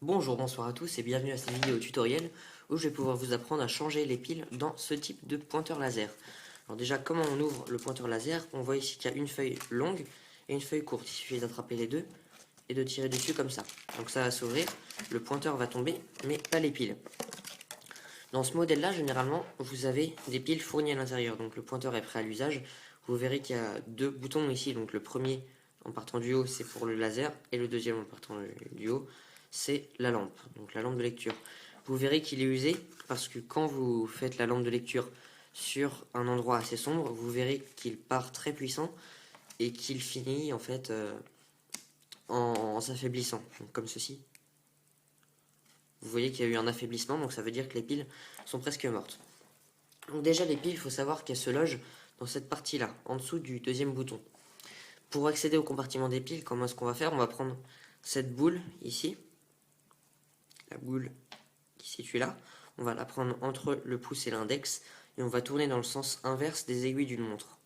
Bonjour, bonsoir à tous et bienvenue à cette vidéo tutoriel où je vais pouvoir vous apprendre à changer les piles dans ce type de pointeur laser. Alors déjà, comment on ouvre le pointeur laser? On voit ici qu'il y a une feuille longue et une feuille courte. Il suffit d'attraper les deux et de tirer dessus comme ça. Donc ça va s'ouvrir, le pointeur va tomber, mais pas les piles. Dans ce modèle-là, généralement, vous avez des piles fournies à l'intérieur. Donc le pointeur est prêt à l'usage. Vous verrez qu'il y a deux boutons ici. Donc le premier en partant du haut, c'est pour le laser, et le deuxième en partant du haut, c'est la lampe, donc la lampe de lecture. Vous verrez qu'il est usé parce que quand vous faites la lampe de lecture sur un endroit assez sombre, vous verrez qu'il part très puissant et qu'il finit en fait en s'affaiblissant, comme ceci. Vous voyez qu'il y a eu un affaiblissement, donc ça veut dire que les piles sont presque mortes. Donc déjà les piles, il faut savoir qu'elles se logent dans cette partie-là, en dessous du deuxième bouton. Pour accéder au compartiment des piles, comment est-ce qu'on va faire? On va prendre cette boule ici, la boule qui se situe là, on va la prendre entre le pouce et l'index, et on va tourner dans le sens inverse des aiguilles d'une montre.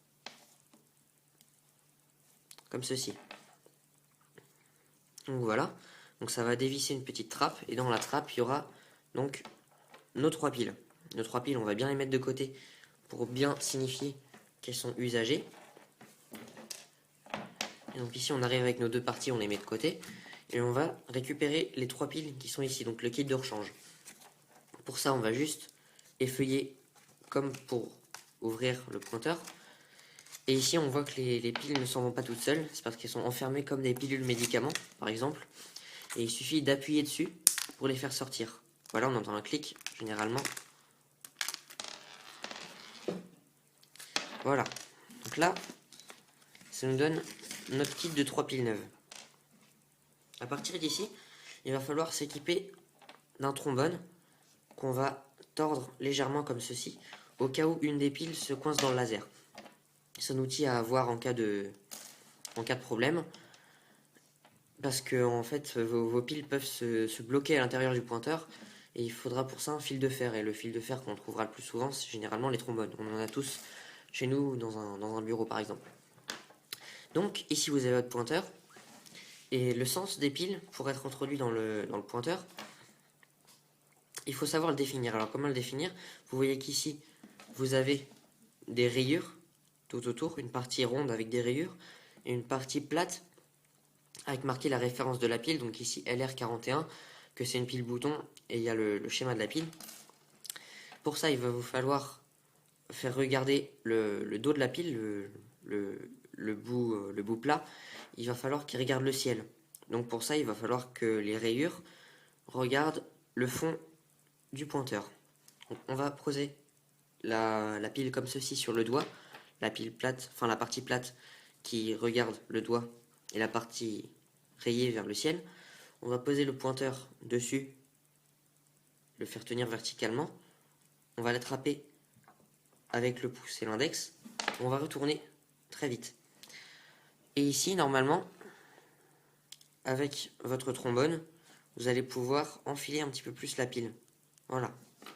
Comme ceci. Donc voilà, donc ça va dévisser une petite trappe, et dans la trappe, il y aura donc nos trois piles. Nos trois piles, on va bien les mettre de côté pour bien signifier qu'elles sont usagées. Et donc ici, on arrive avec nos deux parties, on les met de côté, et on va récupérer les trois piles qui sont ici, donc le kit de rechange. Pour ça, on va juste effeuiller comme pour ouvrir le pointeur. Et ici, on voit que les piles ne s'en vont pas toutes seules. C'est parce qu'elles sont enfermées comme des pilules médicaments, par exemple. Et il suffit d'appuyer dessus pour les faire sortir. Voilà, on entend un clic, généralement. Voilà. Donc là, ça nous donne notre kit de 3 piles neuves. À partir d'ici, il va falloir s'équiper d'un trombone qu'on va tordre légèrement comme ceci, au cas où une des piles se coince dans le laser. C'est un outil à avoir en cas de problème, parce que en fait vos piles peuvent se bloquer à l'intérieur du pointeur, et il faudra pour ça un fil de fer, et le fil de fer qu'on trouvera le plus souvent, c'est généralement les trombones. On en a tous chez nous dans un bureau par exemple. Donc ici vous avez votre pointeur, et le sens des piles, pour être introduit dans le pointeur, il faut savoir le définir. Alors comment le définir? Vous voyez qu'ici vous avez des rayures tout autour, une partie ronde avec des rayures, et une partie plate avec marqué la référence de la pile, donc ici LR41, que c'est une pile bouton, et il y a le schéma de la pile. Pour ça, il va vous falloir faire regarder le dos de la pile, le bout plat. Il va falloir qu'il regarde le ciel. Donc pour ça, il va falloir que les rayures regardent le fond du pointeur. Donc on va poser la pile comme ceci sur le doigt, la pile plate, enfin la partie plate qui regarde le doigt et la partie rayée vers le ciel. On va poser le pointeur dessus, le faire tenir verticalement. On va l'attraper avec le pouce et l'index. On va retourner très vite. Et ici, normalement, avec votre trombone, vous allez pouvoir enfiler un petit peu plus la pile. Voilà.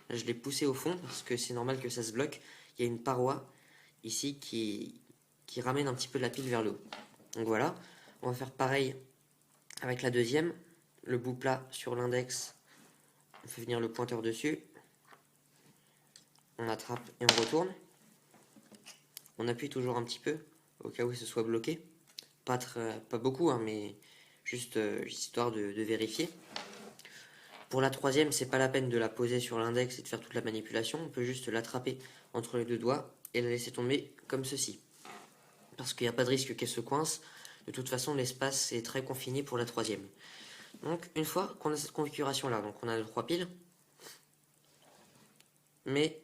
Là, je l'ai poussé au fond parce que c'est normal que ça se bloque. Il y a une paroi ici qui ramène un petit peu la pile vers le haut. Donc voilà. On va faire pareil avec la deuxième. Le bout plat sur l'index. On fait venir le pointeur dessus. On attrape et on retourne. On appuie toujours un petit peu au cas où ce soit bloqué. Pas beaucoup, hein, mais juste histoire de vérifier. Pour la troisième, c'est pas la peine de la poser sur l'index et de faire toute la manipulation. On peut juste l'attraper entre les deux doigts et la laisser tomber comme ceci. Parce qu'il n'y a pas de risque qu'elle se coince. De toute façon, l'espace est très confiné pour la troisième. Donc, une fois qu'on a cette configuration-là, donc on a les trois piles, mais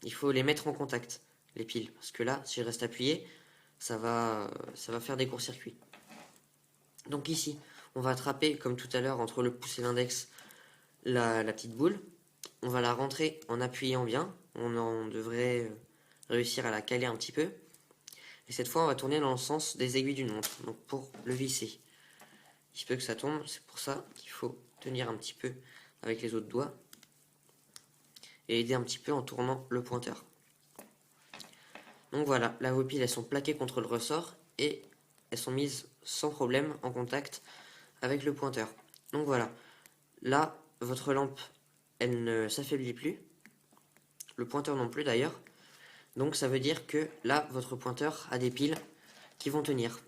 il faut les mettre en contact, les piles. Parce que là, si je reste appuyé, ça va faire des courts-circuits. Donc ici, on va attraper, comme tout à l'heure, entre le pouce et l'index, la petite boule. On va la rentrer en appuyant bien. On en devrait réussir à la caler un petit peu. Et cette fois, on va tourner dans le sens des aiguilles d'une montre. Donc pour le visser, il se peut que ça tombe. C'est pour ça qu'il faut tenir un petit peu avec les autres doigts. Et aider un petit peu en tournant le pointeur. Donc voilà, là vos piles, elles sont plaquées contre le ressort. Et elles sont mises sans problème en contact avec le pointeur. Donc voilà, là, votre lampe, elle ne s'affaiblit plus. Le pointeur non plus d'ailleurs. Donc ça veut dire que là, votre pointeur a des piles qui vont tenir.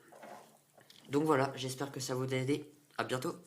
Donc voilà, j'espère que ça vous a aidé. À bientôt.